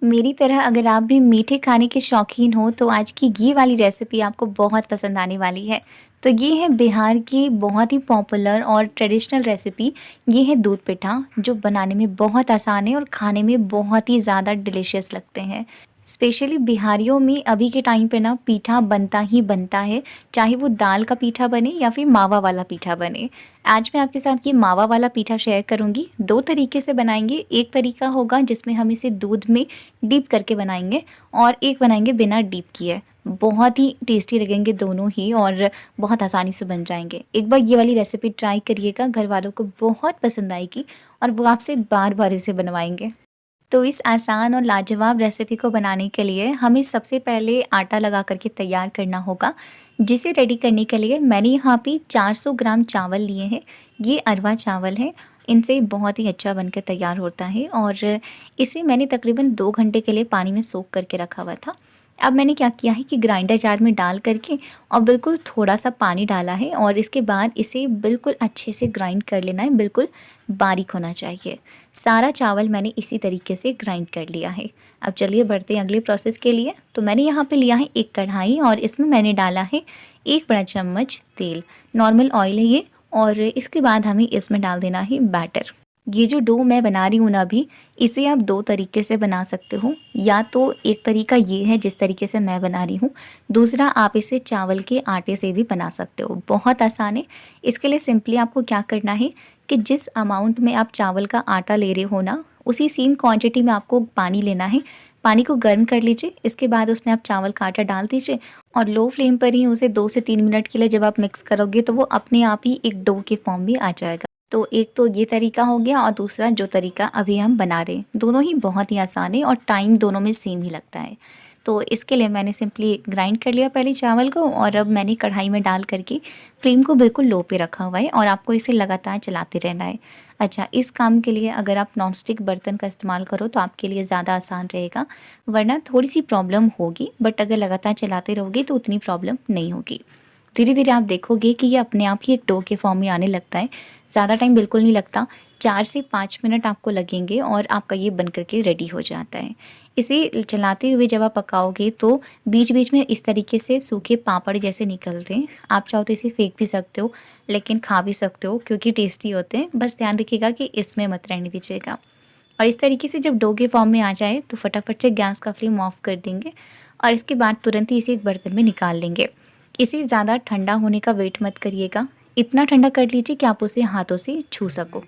मेरी तरह अगर आप भी मीठे खाने के शौकीन हो तो आज की ये वाली रेसिपी आपको बहुत पसंद आने वाली है। तो ये है बिहार की बहुत ही पॉपुलर और ट्रेडिशनल रेसिपी। ये है दूध पेठा जो बनाने में बहुत आसान है और खाने में बहुत ही ज़्यादा डिलीशियस लगते हैं। स्पेशली बिहारियों में अभी के टाइम पे ना पीठा बनता ही बनता है, चाहे वो दाल का पीठा बने या फिर मावा वाला पीठा बने। आज मैं आपके साथ ये मावा वाला पीठा शेयर करूँगी। 2 तरीके से बनाएँगे। एक तरीका होगा जिसमें हम इसे दूध में डीप करके बनाएँगे और एक बनाएँगे बिना डीप किए। बहुत ही टेस्टी लगेंगे दोनों ही और बहुत आसानी से बन जाएँगे। एक बार ये वाली रेसिपी ट्राई करिएगा, घरवालों को बहुत पसंद आएगी और वो आपसे बार-बार इसे बनवाएँगे। तो इस आसान और लाजवाब रेसिपी को बनाने के लिए हमें सबसे पहले आटा लगा करके तैयार करना होगा। जिसे रेडी करने के लिए मैंने यहाँ पे 400 ग्राम चावल लिए हैं। ये अरवा चावल है। इनसे बहुत ही अच्छा बनकर तैयार होता है और इसे मैंने तकरीबन 2 घंटे के लिए पानी में सोख करके रखा हुआ था। अब मैंने क्या किया है कि ग्राइंडर जार में डाल करके और बिल्कुल थोड़ा-सा पानी डाला है और इसके बाद इसे बिल्कुल अच्छे से ग्राइंड कर लेना है, बिल्कुल बारीक होना चाहिए। सारा चावल मैंने इसी तरीके से ग्राइंड कर लिया है। अब चलिए बढ़ते हैं अगले प्रोसेस के लिए। तो मैंने यहाँ पे लिया है एक कढ़ाई और इसमें मैंने डाला है 1 बड़ा चम्मच तेल, नॉर्मल ऑयल है ये। और इसके बाद हमें इसमें डाल देना है बैटर। ये जो डो मैं बना रही हूँ ना अभी, इसे आप 2 तरीके से बना सकते हो। या तो एक तरीका ये है जिस तरीके से मैं बना रही हूँ, दूसरा आप इसे चावल के आटे से भी बना सकते हो, बहुत आसान है। इसके लिए सिंपली आपको क्या करना है कि जिस अमाउंट में आप चावल का आटा ले रहे हो ना, उसी सेम क्वांटिटी में आपको पानी लेना है। पानी को गर्म कर लीजिए, इसके बाद उसमें आप चावल का आटा डाल दीजिए और लो फ्लेम पर ही उसे 2 से 3 मिनट के लिए जब आप मिक्स करोगे तो वो अपने आप ही एक डो के फॉर्म में आ जाएगा। तो एक तो ये तरीका हो गया और दूसरा जो तरीका अभी हम बना रहे हैं, दोनों ही बहुत ही आसान है और टाइम दोनों में सेम ही लगता है। तो इसके लिए मैंने सिंपली ग्राइंड कर लिया पहले चावल को और अब मैंने कढ़ाई में डाल करके फ्लेम को बिल्कुल लो पे रखा हुआ है और आपको इसे लगातार चलाते रहना है। अच्छा, इस काम के लिए अगर आप नॉनस्टिक बर्तन का इस्तेमाल करो तो आपके लिए ज़्यादा आसान रहेगा, वरना थोड़ी-सी प्रॉब्लम होगी, बट अगर लगातार चलाते रहोगे तो उतनी प्रॉब्लम नहीं होगी। धीरे-धीरे आप देखोगे कि ये अपने आप ही एक डो के फॉर्म में आने लगता है। ज़्यादा टाइम बिल्कुल नहीं लगता, 4 से 5 मिनट आपको लगेंगे और आपका ये बन कर के रेडी हो जाता है। इसे चलाते हुए जब आप पकाओगे तो बीच-बीच में इस तरीके से सूखे पापड़ जैसे निकलते हैं। आप चाहो तो इसे फेंक भी सकते हो, लेकिन खा भी सकते हो क्योंकि टेस्टी होते हैं। बस ध्यान रखिएगा कि इसमें मत रहने दीजिएगा। और इस तरीके से जब डो के फॉर्म में आ जाए तो फटाफट से गैस का फ्लेम ऑफ कर देंगे और इसके बाद तुरंत ही इसे एक बर्तन में निकाल लेंगे। इसे ज़्यादा ठंडा होने का वेट मत करिएगा, इतना ठंडा कर लीजिए कि आप उसे हाथों से छू सको।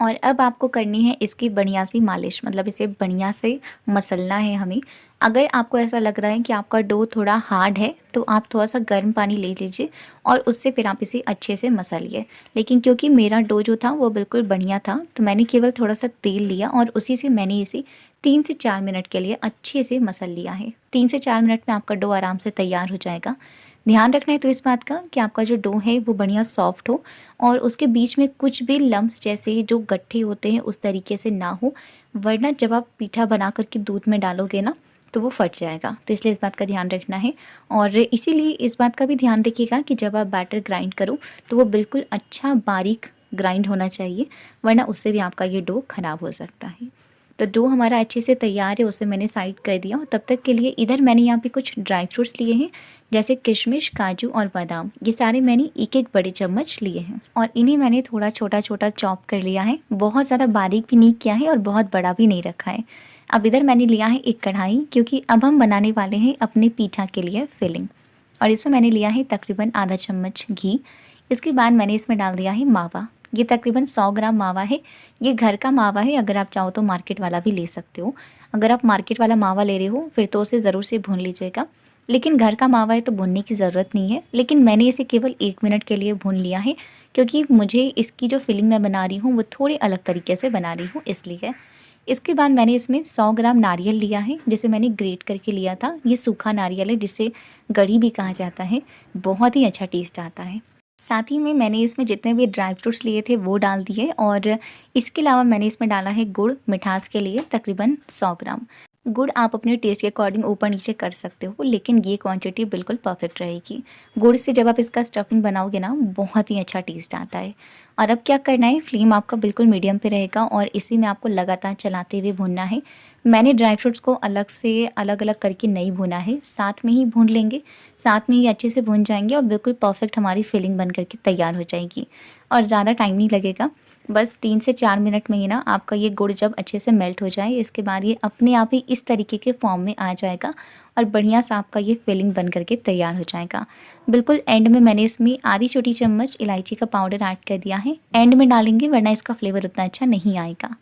और अब आपको करनी है इसकी बढ़िया सी मालिश, मतलब इसे बढ़िया से मसलना है हमें। अगर आपको ऐसा लग रहा है कि आपका डो थोड़ा हार्ड है तो आप थोड़ा-सा गर्म पानी ले लीजिए और उससे फिर आप इसे अच्छे से मसलिए। लेकिन क्योंकि मेरा डो जो था वो बिल्कुल बढ़िया था, तो मैंने केवल थोड़ा-सा तेल लिया और उसी से मैंने इसे 3 से 4 मिनट के लिए अच्छे से मसल लिया है। 3 से 4 मिनट में आपका डो आराम से तैयार हो जाएगा। ध्यान रखना है तो इस बात का कि आपका जो डो है वो बढ़िया सॉफ्ट हो और उसके बीच में कुछ भी लम्प्स जैसे जो गट्ठे होते हैं उस तरीके से ना हो, वरना जब आप पीठा बना करके दूध में डालोगे ना तो वो फट जाएगा। तो इसलिए इस बात का ध्यान रखना है और इसीलिए इस बात का भी ध्यान रखिएगा कि जब आप बैटर ग्राइंड करो तो वो बिल्कुल अच्छा बारीक ग्राइंड होना चाहिए, वरना उससे भी आपका ये डो ख़राब हो सकता है। तो डो हमारा अच्छे से तैयार है, उसे मैंने साइड कर दिया और तब तक के लिए इधर मैंने यहाँ पे कुछ ड्राई फ्रूट्स लिए हैं, जैसे किशमिश, काजू और बादाम। ये सारे मैंने एक-एक बड़े चम्मच लिए हैं और इन्हें मैंने थोड़ा छोटा-छोटा चॉप कर लिया है। बहुत ज़्यादा बारीक भी नहीं किया है और बहुत बड़ा भी नहीं रखा है। अब इधर मैंने लिया है एक कढ़ाई, क्योंकि अब हम बनाने वाले हैं अपने पीठा के लिए फिलिंग, और इसमें मैंने लिया है तकरीबन आधा चम्मच घी। इसके बाद मैंने इसमें डाल दिया है मावा। ये तकरीबन 100 ग्राम मावा है। ये घर का मावा है, अगर आप चाहो तो मार्केट वाला भी ले सकते हो। अगर आप मार्केट वाला मावा ले रहे हो फिर तो उसे ज़रूर से भून लीजिएगा, लेकिन घर का मावा है तो भूनने की ज़रूरत नहीं है। लेकिन मैंने इसे केवल 1 मिनट के लिए भून लिया है, क्योंकि मुझे इसकी जो फिलिंग मैं बना रही हूँ वो थोड़ी अलग तरीके से बना रही हूँ इसलिए। इसके बाद मैंने इसमें 100 ग्राम नारियल लिया है, जिसे मैंने ग्रेट करके लिया था। ये सूखा नारियल है जिसे गरी भी कहा जाता है, बहुत ही अच्छा टेस्ट आता है। साथ ही में मैंने इसमें जितने भी ड्राई फ्रूट्स लिए थे वो डाल दिए और इसके अलावा मैंने इसमें डाला है गुड़ मिठास के लिए तकरीबन 100 ग्राम। गुड़ आप अपने टेस्ट के अकॉर्डिंग ऊपर-नीचे कर सकते हो, लेकिन ये क्वांटिटी बिल्कुल परफेक्ट रहेगी। गुड़ से जब आप इसका स्टफिंग बनाओगे ना, बहुत ही अच्छा टेस्ट आता है। और अब क्या करना है, फ्लेम आपका बिल्कुल मीडियम पे रहेगा और इसी में आपको लगातार चलाते हुए भूनना है। मैंने ड्राई फ्रूट्स को अलग से अलग-अलग करके नहीं भुना है, साथ में ही भून लेंगे, साथ में ही अच्छे से भुन जाएँगे और बिल्कुल परफेक्ट हमारी फिलिंग बन कर के तैयार हो जाएगी और ज़्यादा टाइम नहीं लगेगा। बस 3 से 4 मिनट में ही ना आपका ये गुड़ जब अच्छे से मेल्ट हो जाए, इसके बाद ये अपने आप ही इस तरीके के फॉर्म में आ जाएगा और बढ़िया सा आपका ये फिलिंग बन कर के तैयार हो जाएगा। बिल्कुल एंड में मैंने इसमें आधी छोटी चम्मच इलायची का पाउडर ऐड कर दिया है। एंड में डालेंगे वरना इसका फ्लेवर उतना अच्छा नहीं आएगा।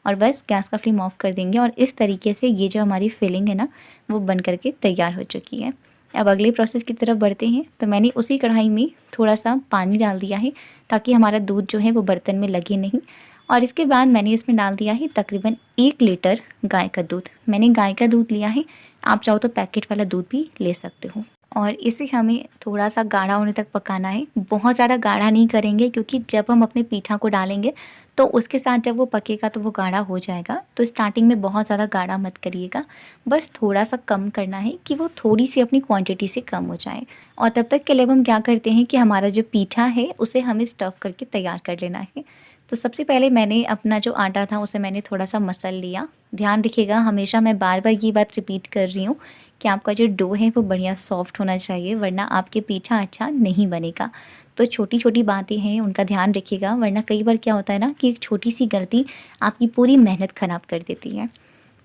और बस गैस का फ्लेम ऑफ कर देंगे और इस तरीके से ये जो हमारी फिलिंग है ना, वो बन कर के तैयार हो चुकी है। अब अगले प्रोसेस की तरफ बढ़ते हैं। तो मैंने उसी कढ़ाई में थोड़ा-सा पानी डाल दिया है ताकि हमारा दूध जो है वो बर्तन में लगे नहीं। और इसके बाद मैंने इसमें डाल दिया है तकरीबन 1 लीटर गाय का दूध। मैंने गाय का दूध लिया है, आप चाहो तो पैकेट वाला दूध भी ले सकते हो। और इसे हमें थोड़ा-सा गाढ़ा होने तक पकाना है। बहुत ज़्यादा गाढ़ा नहीं करेंगे क्योंकि जब हम अपने पीठा को डालेंगे तो उसके साथ जब वो पकेगा तो वो गाढ़ा हो जाएगा। तो स्टार्टिंग में बहुत ज़्यादा गाढ़ा मत करिएगा, बस थोड़ा-सा कम करना है कि वो थोड़ी-सी अपनी क्वांटिटी से कम हो जाए। और तब तक के लिए अब हम क्या करते हैं कि हमारा जो पीठा है उसे हमें स्टफ़ करके तैयार कर लेना है। तो सबसे पहले मैंने अपना जो आटा था उसे मैंने थोड़ा-सा मसल लिया। ध्यान रखिएगा, हमेशा मैं बार-बार ये बात रिपीट कर रही हूँ कि आपका जो डो है वो बढ़िया सॉफ्ट होना चाहिए, वरना आपके पीठा अच्छा नहीं बनेगा। तो छोटी-छोटी बातें हैं, उनका ध्यान रखिएगा, वरना कई बार क्या होता है ना कि एक छोटी-सी गलती आपकी पूरी मेहनत ख़राब कर देती है।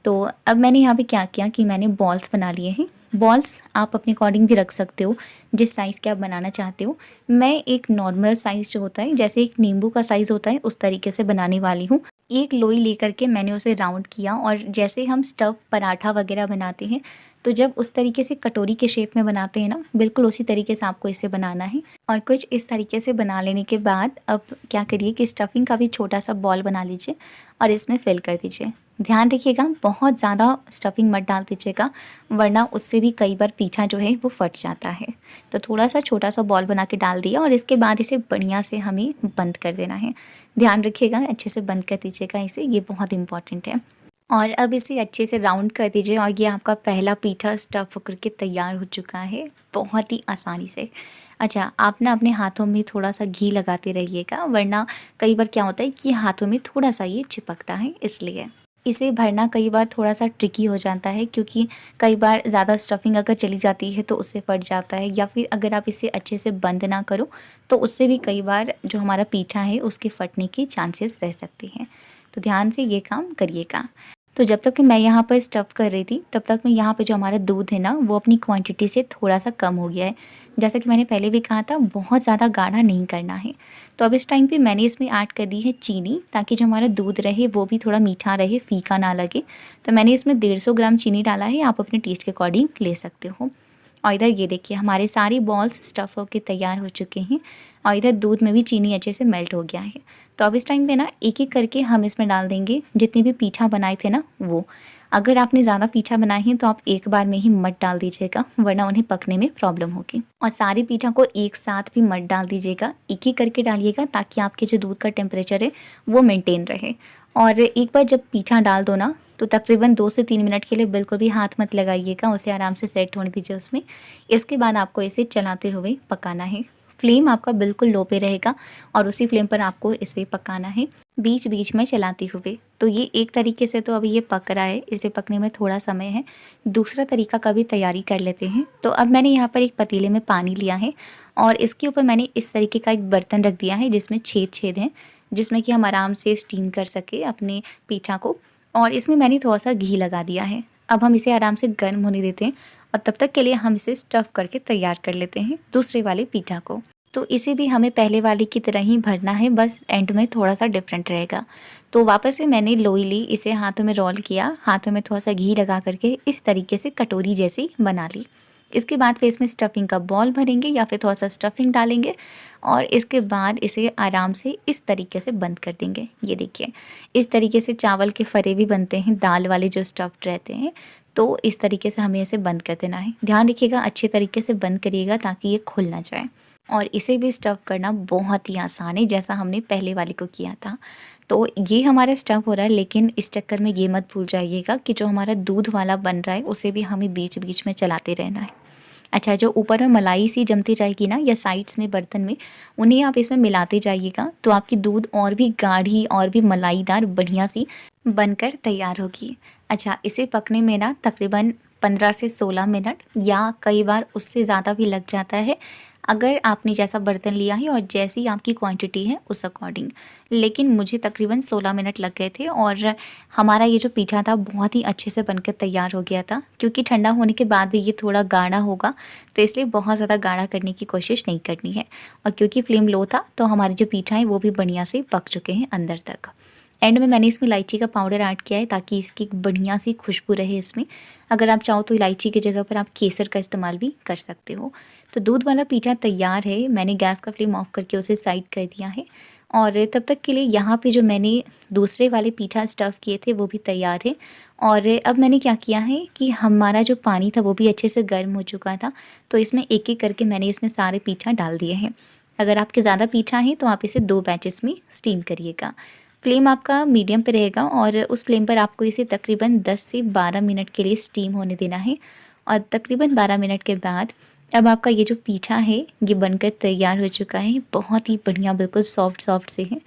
तो अब मैंने यहाँ पे क्या किया कि मैंने बॉल्स बना लिए हैं। बॉल्स आप अपने अकॉर्डिंग भी रख सकते हो, जिस साइज़ के आप बनाना चाहते हो। मैं एक नॉर्मल साइज़ जो होता है, जैसे एक नींबू का साइज़ होता है, उस तरीके से बनाने वाली हूँ। एक लोई लेकर के मैंने उसे राउंड किया और जैसे हम स्टफ़ पराठा वग़ैरह बनाते हैं, तो जब उस तरीके से कटोरी के शेप में बनाते हैं ना, बिल्कुल उसी तरीके से आपको इसे बनाना है। और कुछ इस तरीके से बना लेने के बाद अब क्या करिए कि स्टफिंग का भी छोटा-सा बॉल बना लीजिए और इसमें फ़िल कर दीजिए। ध्यान रखिएगा, बहुत ज़्यादा स्टफिंग मत डाल दीजिएगा, वरना उससे भी कई बार पीठा जो है वो फट जाता है। तो थोड़ा-सा छोटा-सा बॉल बना के डाल दिया और इसके बाद इसे बढ़िया से हमें बंद कर देना है। ध्यान रखिएगा, अच्छे से बंद कर दीजिएगा इसे, ये बहुत इम्पोर्टेंट है। और अब इसे अच्छे से राउंड कर दीजिए और ये आपका पहला पीठा स्टफ़ होकर के तैयार हो चुका है, बहुत ही आसानी से। अच्छा, आप ना अपने हाथों में थोड़ा-सा घी लगाते रहिएगा, वरना कई बार क्या होता है कि हाथों में थोड़ा-सा ये चिपकता है, इसलिए। इसे भरना कई बार थोड़ा-सा ट्रिकी हो जाता है क्योंकि कई बार ज़्यादा स्टफिंग अगर चली जाती है तो उससे फट जाता है, या फिर अगर आप इसे अच्छे से बंद ना करो तो उससे भी कई बार जो हमारा पीठा है उसके फटने के चांसेस रह सकते हैं। तो ध्यान से ये काम करिएगा। तो जब तक कि मैं यहाँ पर स्टफ़ कर रही थी, तब तक में यहाँ पे जो हमारा दूध है ना, वो अपनी क्वांटिटी से थोड़ा-सा कम हो गया है। जैसा कि मैंने पहले भी कहा था, बहुत ज़्यादा गाढ़ा नहीं करना है। तो अब इस टाइम पे मैंने इसमें ऐड कर दी है चीनी, ताकि जो हमारा दूध रहे वो भी थोड़ा मीठा रहे, फीका ना लगे। तो मैंने इसमें 150 ग्राम चीनी डाला है, आप अपने टेस्ट के अकॉर्डिंग ले सकते हो। और इधर ये देखिए, हमारे सारी बॉल्स स्टफ़ होके तैयार हो चुके हैं और इधर दूध में भी चीनी अच्छे से मेल्ट हो गया है। तो अब इस टाइम पे ना एक-एक करके हम इसमें डाल देंगे जितने भी पीठा बनाए थे ना वो। अगर आपने ज़्यादा पीठा बनाए हैं तो आप एक बार में ही मत डाल दीजिएगा, वरना उन्हें पकने में प्रॉब्लम होगी। और सारे पीठा को एक साथ भी मत डाल दीजिएगा, एक-एक करके डालिएगा ताकि आपके जो दूध का टेम्परेचर है वो मेंटेन रहे। और एक बार जब पीठा डाल दो ना, तो तकरीबन 2 से 3 मिनट के लिए बिल्कुल भी हाथ मत लगाइएगा, उसे आराम से सेट होने दीजिए उसमें। इसके बाद आपको इसे चलाते हुए पकाना है। फ्लेम आपका बिल्कुल लो पे रहेगा और उसी फ्लेम पर आपको इसे पकाना है, बीच-बीच में चलाते हुए। तो ये एक तरीके से तो अभी ये पक रहा है, इसे पकने में थोड़ा समय है। दूसरा तरीका का भी तैयारी कर लेते हैं। तो अब मैंने यहाँ पर एक पतीले में पानी लिया है और इसके ऊपर मैंने इस तरीके का एक बर्तन रख दिया है जिसमें छेद-छेद हैं, जिसमें कि हम आराम से स्टीम कर सकें अपने पीठा को। और इसमें मैंने थोड़ा-सा घी लगा दिया है। अब हम इसे आराम से गर्म होने देते हैं और तब तक के लिए हम इसे स्टफ़ करके तैयार कर लेते हैं दूसरे वाले पीठा को। तो इसे भी हमें पहले वाले की तरह ही भरना है, बस एंड में थोड़ा-सा डिफरेंट रहेगा। तो वापस से मैंने लोई ली, इसे हाथों में रोल किया, हाथों में थोड़ा-सा घी लगा करके इस तरीके से कटोरी जैसी बना ली। इसके बाद फिर इसमें स्टफिंग का बॉल भरेंगे या फिर थोड़ा-सा स्टफिंग डालेंगे और इसके बाद इसे आराम से इस तरीके से बंद कर देंगे। ये देखिए, इस तरीके से चावल के फरे भी बनते हैं, दाल वाले जो स्टफ़्ड रहते हैं, तो इस तरीके से हमें इसे बंद कर देना है। ध्यान रखिएगा, अच्छे तरीके से बंद करिएगा ताकि ये खुल ना जाए। और इसे भी स्टफ़ करना बहुत ही आसान है, जैसा हमने पहले वाले को किया था। तो ये हमारा स्टफ़ हो रहा है, लेकिन इस चक्कर में ये मत भूल जाइएगा कि जो हमारा दूध वाला बन रहा है उसे भी हमें बीच-बीच में चलाते रहना है। अच्छा, जो ऊपर में मलाई सी जमती जाएगी ना या साइड्स में बर्तन में, उन्हें आप इसमें मिलाते जाइएगा, तो आपकी दूध और भी गाढ़ी और भी मलाईदार बढ़िया सी बनकर तैयार होगी। अच्छा, इसे पकने में ना तकरीबन 15 से 16 मिनट या कई बार उससे ज़्यादा भी लग जाता है, अगर आपने जैसा बर्तन लिया है और जैसी आपकी क्वांटिटी है उस अकॉर्डिंग। लेकिन मुझे तकरीबन 16 मिनट लग गए थे और हमारा ये जो पीठा था बहुत ही अच्छे से बनकर तैयार हो गया था। क्योंकि ठंडा होने के बाद भी ये थोड़ा गाढ़ा होगा, तो इसलिए बहुत ज़्यादा गाढ़ा करने की कोशिश नहीं करनी है। और क्योंकि फ्लेम लो था, तो हमारे जो पीठा है वो भी बढ़िया से पक चुके हैं अंदर तक। एंड में मैंने इसमें इलायची का पाउडर ऐड किया है ताकि इसकी एक बढ़िया सी खुशबू रहे इसमें। अगर आप चाहो तो इलायची की जगह पर आप केसर का इस्तेमाल भी कर सकते हो। तो दूध वाला पीठा तैयार है, मैंने गैस का फ्लेम ऑफ करके उसे साइड कर दिया है। और तब तक के लिए यहाँ पे जो मैंने दूसरे वाले पीठा स्टफ़ किए थे वो भी तैयार है। और अब मैंने क्या किया है कि हमारा जो पानी था वो भी अच्छे से गर्म हो चुका था, तो इसमें एक-एक करके मैंने इसमें सारे पीठा डाल दिए हैं। अगर आपके ज़्यादा पीठा है तो आप इसे 2 बैचेस में स्टीम करिएगा। फ्लेम आपका मीडियम पे रहेगा और उस फ्लेम पर आपको इसे तकरीबन 10 से 12 मिनट के लिए स्टीम होने देना है। और तकरीबन 12 मिनट के बाद अब आपका ये जो पीठा है ये बनकर तैयार हो चुका है, बहुत ही बढ़िया बिल्कुल सॉफ्ट से है।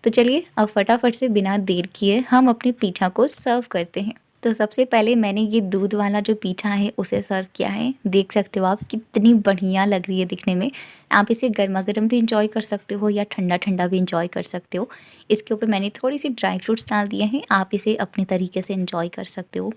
तो चलिए अब फटाफट से बिना देर किए हम अपने पीठा को सर्व करते हैं। तो सबसे पहले मैंने ये दूध वाला जो पीठा है उसे सर्व किया है। देख सकते हो आप कितनी बढ़िया लग रही है दिखने में। आप इसे गरमा-गरम भी एंजॉय कर सकते हो या ठंडा-ठंडा भी एंजॉय कर सकते हो। इसके ऊपर मैंने थोड़ी-सी ड्राई फ्रूट्स डाल दिए हैं, आप इसे अपने तरीके से एंजॉय कर सकते हो।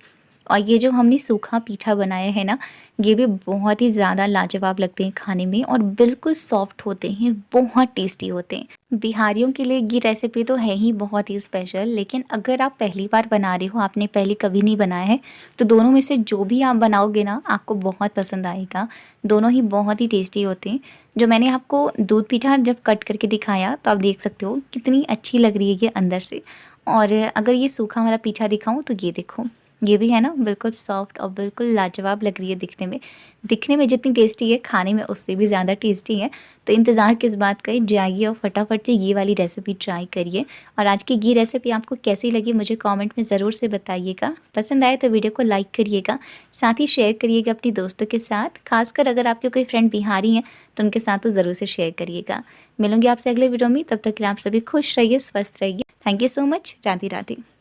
और ये जो हमने सूखा पीठा बनाया है ना, ये भी बहुत ही ज़्यादा लाजवाब लगते हैं खाने में और बिल्कुल सॉफ्ट होते हैं, बहुत टेस्टी होते हैं। बिहारियों के लिए ये रेसिपी तो है ही बहुत ही स्पेशल, लेकिन अगर आप पहली बार बना रहे हो, आपने पहले कभी नहीं बनाया है, तो दोनों में से जो भी आप बनाओगे ना, आपको बहुत पसंद आएगा। दोनों ही बहुत ही टेस्टी होते हैं। जो मैंने आपको दूध पीठा जब कट करके दिखाया, तो आप देख सकते हो कितनी अच्छी लग रही है ये अंदर से। और अगर ये सूखा वाला पीठा दिखाऊँ तो ये देखो, ये भी है ना बिल्कुल सॉफ्ट और बिल्कुल लाजवाब लग रही है दिखने में। दिखने में जितनी टेस्टी है, खाने में उससे भी ज़्यादा टेस्टी है। तो इंतज़ार किस बात का है, जाइए और फटाफट से ये वाली रेसिपी ट्राई करिए। और आज की ये रेसिपी आपको कैसी लगी मुझे कमेंट में ज़रूर से बताइएगा। पसंद आए तो वीडियो को लाइक करिएगा, साथ ही शेयर करिएगा अपने दोस्तों के साथ। खासकर अगर आपके कोई फ्रेंड बिहारी हैं तो उनके साथ तो ज़रूर से शेयर करिएगा। मिलूँगी आपसे अगले वीडियो में, तब तक के लिए आप सभी खुश रहिए, स्वस्थ रहिए। Thank you so much. Radhe Radhe.